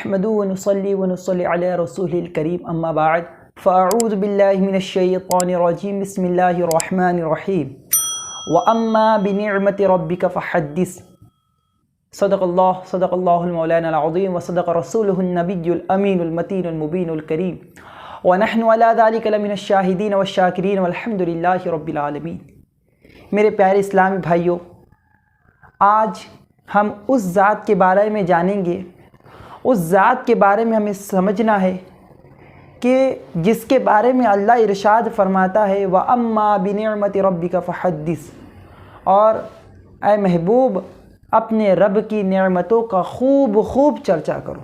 नहमदुहु व नुसल्ली अला रसूलिल करीम अम्मा बाद फ़अऊज़ु बिल्लाहि मिनश शैतानिर रजीम बिस्मिल्लाहिर रहमानिर रहीम व अम्मा बिनिअमति रब्बिका फ़हद्दिस सदक़ल्लाहुल मौलाना अज़ीम व सदक़ रसूलुहुन नबियुल अमीनुल मतीनुल मुबीनुल करीम व नहनु अला ज़ालिका लमिनश शाहिदीन व शाकिरीन वल्हम्दुलिल्लाहि रब्बिल आलमीन। मेरे प्यारे इस्लामी भाइयों, आज हम उस ज़ात के बारे में जानेंगे, उस ज़ात के बारे में हमें समझना है कि जिसके बारे में अल्लाह इरशाद फरमाता है व अम्मा बिनिअमति रब्बिका फ़हद्दिस, और ऐ महबूब अपने रब की नेमतों का खूब चर्चा करो।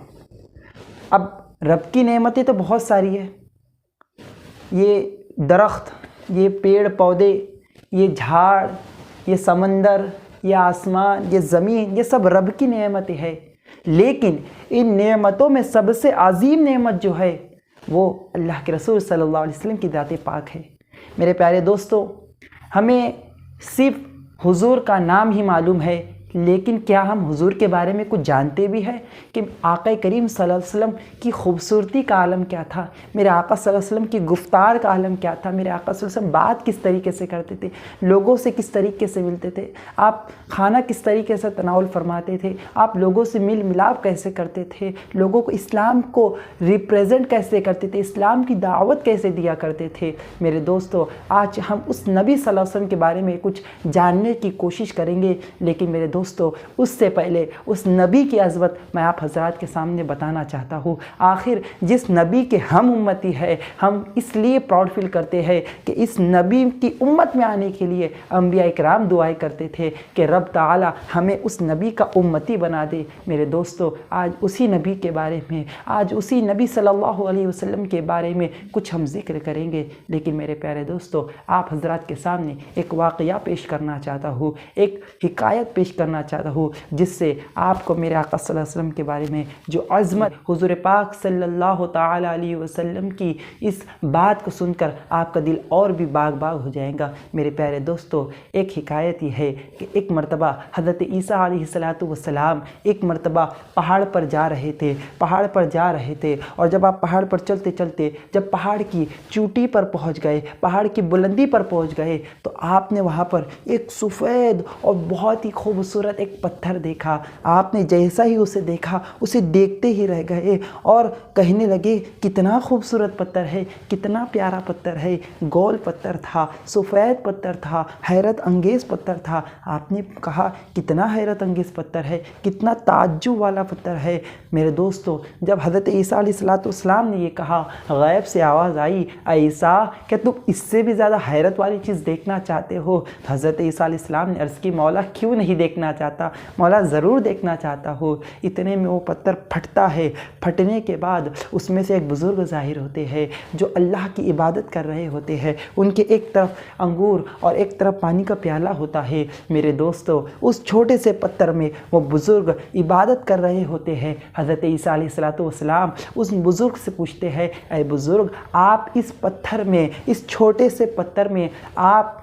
अब रब की नेमतें तो बहुत सारी है, ये दरख्त, ये पेड़ पौधे, ये झाड़, ये समंदर, ये आसमान, ये ज़मीन, ये सब रब की नेमतें हैं। लेकिन इन नेमतों में सबसे अजीम नेमत जो है वो अल्लाह के रसूल सल्लल्लाहु अलैहि वसल्लम की ज़ात पाक है। मेरे प्यारे दोस्तों, हमें सिर्फ हुजूर का नाम ही मालूम है, लेकिन क्या हम हुजूर के बारे में कुछ जानते भी हैं कि आका करीम सल्लल्लाहु अलैहि वसल्लम की खूबसूरती का आलम क्या था, मेरे आका सल्लल्लाहु अलैहि वसल्लम की गुफ्तार का आलम क्या था, मेरे आका सल्लल्लाहु अलैहि वसल्लम बात किस तरीके से करते थे, लोगों से किस तरीके से मिलते थे, आप खाना किस तरीके से तनावल फरमाते थे, आप लोगों से मिल मिलाप कैसे करते थे, लोगों को इस्लाम को रिप्रेजेंट कैसे करते थे, इस्लाम की दावत कैसे दिया करते थे। मेरे दोस्तों, आज हम उस नबी सल्लल्लाहु अलैहि वसल्लम के बारे में कुछ जानने की कोशिश करेंगे, लेकिन मेरे दोस्तों उससे पहले उस नबी की अज़मत मैं आप हज़रात के सामने बताना चाहता हूँ। आखिर जिस नबी के हम उम्मती है, हम इसलिए प्राउड फील करते हैं कि इस नबी की उम्मत में आने के लिए अंबिया इकराम दुआएं करते थे कि रब ताला हमें उस नबी का उम्मती बना दे। मेरे दोस्तों, आज उसी नबी के बारे में, आज उसी नबी सल्लल्लाहु अलैहि वसल्लम के बारे में कुछ हम जिक्र करेंगे। लेकिन मेरे प्यारे दोस्तों, आप हज़रात के सामने एक वाक़या पेश करना चाहता हूँ, एक हिकायत पेश करना चाहता हूँ, जिससे आपको मेरे आका सल्लल्लाहु अलैहि वसल्लम के बारे में जो अज़मत हुज़ूर पाक सल्लल्लाहु ताला अलैहि वसल्लम की इस बात को सुनकर आपका दिल और भी बाग बाग हो जाएगा। मेरे प्यारे दोस्तों, एक हिकायत ये है कि एक मरतबा हज़रत ईसा अलैहिस्सलातु वस्सलाम एक मरतबा पहाड़ पर जा रहे थे, और जब आप पहाड़ पर चलते चलते जब पहाड़ की चोटी पर पहुँच गए, पहाड़ की बुलंदी पर पहुँच गए, तो आपने वहाँ पर एक सफ़ेद और बहुत ही खूबसूरत एक पत्थर देखा। आपने जैसा ही उसे देखा, उसे देखते ही रह गए और कहने लगे कितना खूबसूरत पत्थर है, कितना प्यारा पत्थर है। गोल पत्थर था, सफ़ेद पत्थर था, हैरत अंगेज़ पत्थर था। आपने कहा कितना हैरत अंगेज़ पत्थर है, कितना ताज्जुब वाला पत्थर है। मेरे दोस्तों, जब हज़रत ईसा अलैहिस्सलाम ने ये कहा, गैब से आवाज़ आई, ईसा क्या तुम इससे भी ज़्यादा हैरत वाली चीज़ देखना चाहते हो? हज़रत ईसा अलैहिस्सलाम ने अर्ज़ की, मौला क्यों नहीं देखना चाहता, मौला ज़रूर देखना चाहता हो। इतने में वो पत्थर फटता है। फटने के बाद उसमें से एक बुज़ुर्ग ज़ाहिर होते हैं जो अल्लाह की इबादत कर रहे होते हैं। उनके एक तरफ अंगूर और एक तरफ पानी का प्याला होता है। मेरे दोस्तों, उस छोटे से पत्थर में वो बुज़ुर्ग इबादत कर रहे होते हैं। हज़रत ईसा अलैहिस्सलातु वस्सलाम उस बुज़ुर्ग से पूछते हैं, ऐ बुज़ुर्ग, आप इस पत्थर में, इस छोटे से पत्थर में आप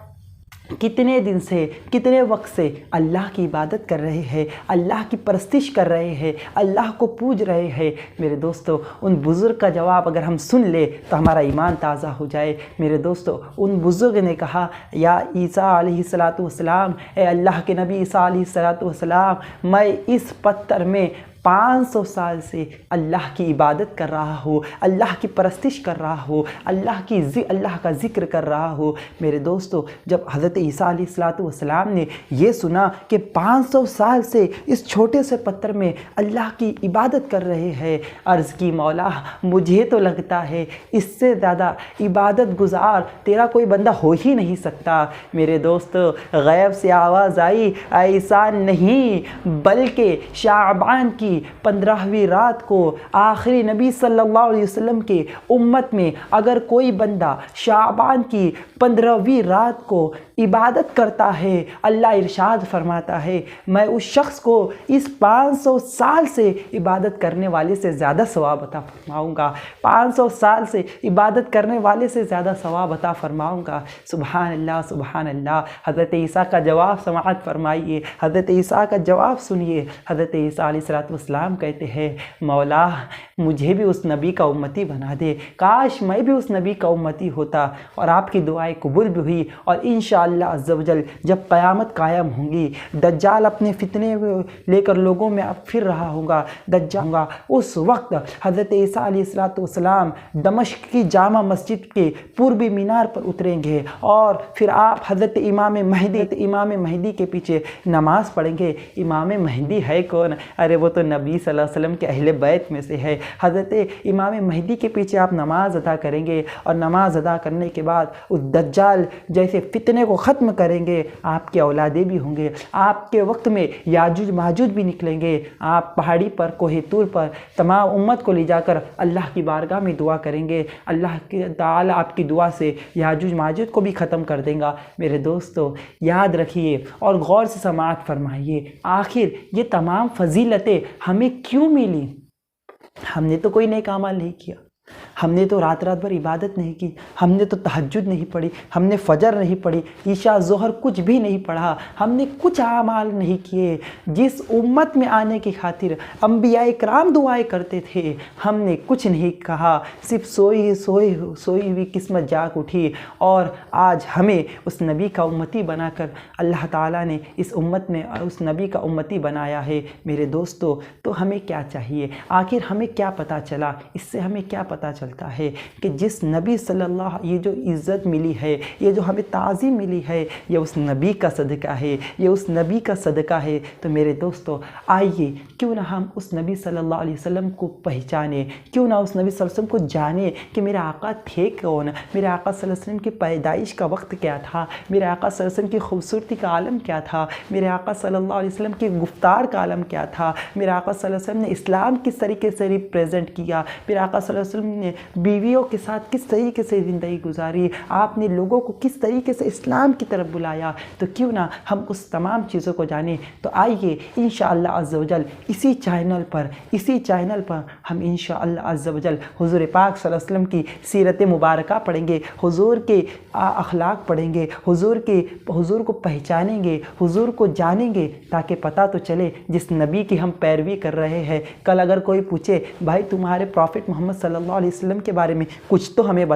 कितने दिन से, कितने वक्त से अल्लाह की इबादत कर रहे हैं, अल्लाह की परस्तिश कर रहे हैं, अल्लाह को पूज रहे हैं? मेरे दोस्तों, उन बुज़ुर्ग का जवाब अगर हम सुन ले तो हमारा ईमान ताज़ा हो जाए। मेरे दोस्तों, उन बुज़ुर्ग ने कहा, या ईसा अलैहिस्सलातु वस्सलाम, ए अल्लाह के नबी ईसा अलैहिस्सलातु वस्सलाम, मैं इस पत्थर में 500 साल से अल्लाह की इबादत कर रहा हूँ, अल्लाह की परस्तिश कर रहा हूँ, अल्लाह का ज़िक्र कर रहा हूँ। मेरे दोस्तों, जब हज़रत ईसा अलैहिस्सलातु वस्सलाम ने ये सुना कि 500 साल से इस छोटे से पत्थर में अल्लाह की इबादत कर रहे हैं, अर्ज़ की, मौला मुझे तो लगता है इससे ज़्यादा इबादत गुज़ार तेरा कोई बंदा हो ही नहीं सकता। मेरे दोस्तों, गैब से आवाज़ आई, ऐसा नहीं, बल्कि शाबान की 15वीं रात को आखिरी नबी सल्लल्लाहु अलैहि वसल्लम के उम्मत में अगर कोई बंदा शाबान की 15वीं रात को इबादत करता है, अल्लाह इरशाद फरमाता है, मैं उस शख्स को इस 500 साल से इबादत करने वाले से ज़्यादा सवाब अता फरमाऊँगा, 500 साल से इबादत करने वाले से ज़्यादा सवाब अता फरमाऊँगा। सुबहान अल्लाह, सुबहान अल्लाह। हज़रत ईसा का जवाब समाअत फरमाइए, हज़रत ईसा का जवाब सुनिए। हज़रत ईसा अलैहिस्सलातु अलैहिस्सलाम कहते हैं, मौला मुझे भी उस नबी का उम्मती बना दे, काश मैं भी उस नबी का उम्मती होता। और आपकी दुआएं कबूल भी हुई। और इंशाअल्लाह अज़्ज़ व जल जब क़यामत कायम होंगी, दज्जाल अपने फितने लेकर लोगों में अब फिर रहा होगा, दज्जाल होगा, उस वक्त हज़रत ईसा अलैहिस्सलाम दमिश्क की जामा मस्जिद के पूर्वी मीनार पर उतरेंगे और फिर आप हज़रत इमाम महदी के पीछे नमाज़ पढ़ेंगे। इमाम महदी है कौन? अरे वो तो नबी सल्लल्लाहु अलैहि वसल्लम के अहले बैत में से है। हज़रत इमाम महदी के पीछे आप नमाज़ अदा करेंगे और नमाज़ अदा करने के बाद उस दज्जाल जैसे फितने को ख़त्म करेंगे। आपके औलादे भी होंगे, आपके वक्त में याजूज माजूज भी निकलेंगे। आप पहाड़ी पर कोहे तूर पर तमाम उम्मत को ले जाकर अल्लाह की बारगाह में दुआ करेंगे। अल्लाह के ताला आपकी दुआ से याजूज माजूज को भी ख़त्म कर देगा। मेरे दोस्तों याद रखिए और गौर से समाअत फरमाइए, आखिर ये तमाम फजीलतें हमें क्यों मिली? हमने तो कोई नेक अमल नहीं किया, हमने तो रात रात भर इबादत नहीं की, हमने तो तहज्जुद नहीं पढ़ी, हमने फजर नहीं पढ़ी, ईशा ज़ोहर कुछ भी नहीं पढ़ा, हमने कुछ अमाल नहीं किए। जिस उम्मत में आने की खातिर अंबिया इकराम दुआएं करते थे, हमने कुछ नहीं कहा, सिर्फ सोई हुई किस्मत जाग उठी। और आज हमें उस नबी का उम्मती बनाकर अल्लाह ताला ने इस उम्मत में उस नबी का उम्मती बनाया है। मेरे दोस्तों तो हमें क्या चाहिए? आखिर हमें क्या पता चला? इससे हमें क्या पता चलता है कि जिस नबी सल्लल्लाहु, ये जो इज़्ज़त मिली है, ये जो हमें ताज़ीम मिली है, ये उस नबी का सदका है, ये उस नबी का सदका है। तो मेरे दोस्तों आइए क्यों ना हम उस नबी सल्लल्लाहु अलैहि वसल्लम को पहचाने, क्यों ना उस नबी सल्लल्लाहु अलैहि वसल्लम को जाने कि मेरे आका थे कौन, मेरे आका सल्लल्लाहु अलैहि वसल्लम की पैदाइश का वक्त क्या था, मेरे आका सल्लल्लाहु अलैहि वसल्लम की खूबसूरती का आलम क्या था, मेरे आका सल्लल्लाहु अलैहि वसल्लम की गुफ्तार का आलम क्या था, मेरे आका सल्लल्लाहु अलैहि वसल्लम ने इस्लाम किस तरीके से रिप्रेजेंट किया, मेरे आका सल्लल्लाहु अलैहि वसल्लम ने बीवियों के साथ किस तरीके से ज़िंदगी गुजारी, आपने लोगों को किस तरीके से इस्लाम की तरफ बुलाया। तो क्यों ना हम उस तमाम चीज़ों को जानें। तो आइए इंशाअल्लाह अज़्ज़ व जल इसी चैनल पर हम इंशाअल्लाह अज़्ज़ व जल हुज़ूर पाक सल्लल्लाहु अलैहि वसल्लम की सीरत मुबारका पढ़ेंगे, हुज़ूर के अखलाक पढ़ेंगे, हुज़ूर को पहचानेंगे, हुज़ूर को जानेंगे, ताकि पता तो चले जिस नबी की हम पैरवी कर रहे हैं। कल अगर कोई पूछे भाई तुम्हारे प्रॉफिट मोहम्मद सल्लल्लाहु अलैहि वसल्लम के बारे में कुछ तो हमें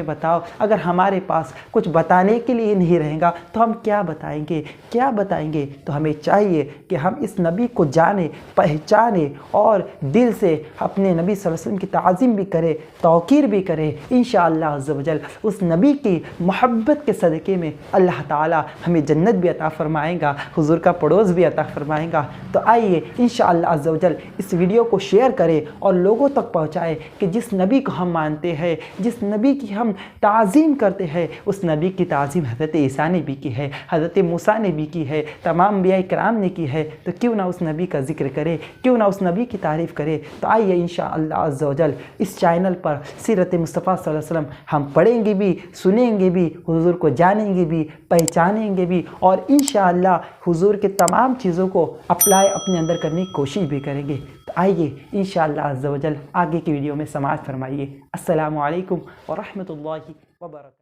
बताओ, अगर हमारे पास कुछ बताने के लिए नहीं रहेगा तो हम क्या बताएंगे? तो हमें चाहिए कि हम इस नबी को जाने, पहचाने और दिल से अपने नबी सल्लल्लाहु अलैहि वसल्लम की ताज़ीम भी करें, तौक़ीर भी करें। इंशाअल्लाह अज़्ज़ व जल उस नबी की मोहब्बत के सदक़े में अल्लाह ताला हमें जन्नत भी अता फ़रमाएगा, हुज़ूर का पड़ोस भी अता फ़रमाएगा। तो आइए इंशाअल्लाह अज़्ज़ व जल इस वीडियो को शेयर करें और लोगों तक पहुँचाएँ कि जिस नबी को हम मानते हैं, जिस नबी की हम ताज़ीम करते हैं, उस नबी की ताज़ीम हज़रत ईसा ने भी की है, हज़रत मूसा ने भी की है, तमाम अंबिया इकराम ने की है। तो क्यों ना उस नबी का जिक्र करें, क्यों ना उस नबी की तारीफ़ करें। तो आइए इंशाअल्लाह अज़्ज़ व जल इस चैनल पर सीरत मुस्तफ़ा सल्लल्लाहु अलैहि वसल्लम हम पढ़ेंगे भी, सुनेंगे भी, हुज़ूर को जानेंगे भी, पहचानेंगे भी और इंशाअल्लाह हुज़ूर के तमाम चीज़ों को अप्लाई अपने अंदर करने की कोशिश भी करेंगे। तो आइए इंशाअल्लाह अज़्ज़ व जल आगे की वीडियो में समाअत फरमाइए। अस्सलामु अलैकुम व रहमतुल्लाहि व बरकातहू।